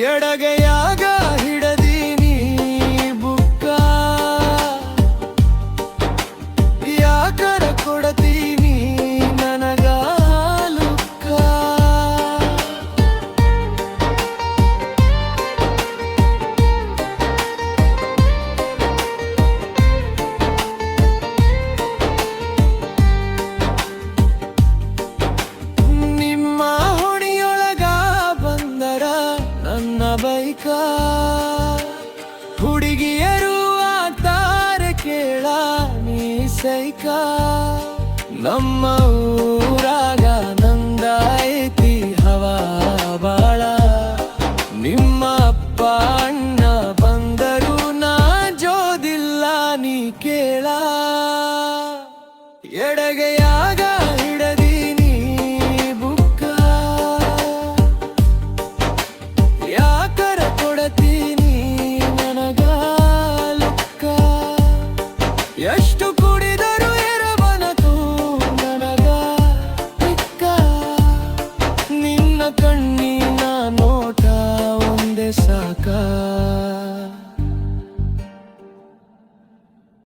ಎಡಗೈಯಾಗ ಹಿಡದೀನಿ ಬುಕ್ಕ, ಯಾಕರ ಕೊಡತೀನಿ ನನಗ ಲುಕ್ಕ. ನಿಮ್ಮ ಹೊಣಿಯೊಳಗ ಬಂದರ ನನ್ನ ಬೈಕ, ಹುಡುಗಿಯರು ಆತಾರೆ ಕೇಳ ನೀ ಸೈಕ. ನಮ್ಮ ಊರಾಗ ನಂದಾಯ್ತಿ ಹವಾ ಬಾಳ, ನಿಮ್ಮ ಅಪ್ಪ ಅಣ್ಣ ಬಂದರು ನಾ ಜೋದಿಲ್ಲ ನೀ ಕೇಳ. ಎಡಗೈಯಾಗ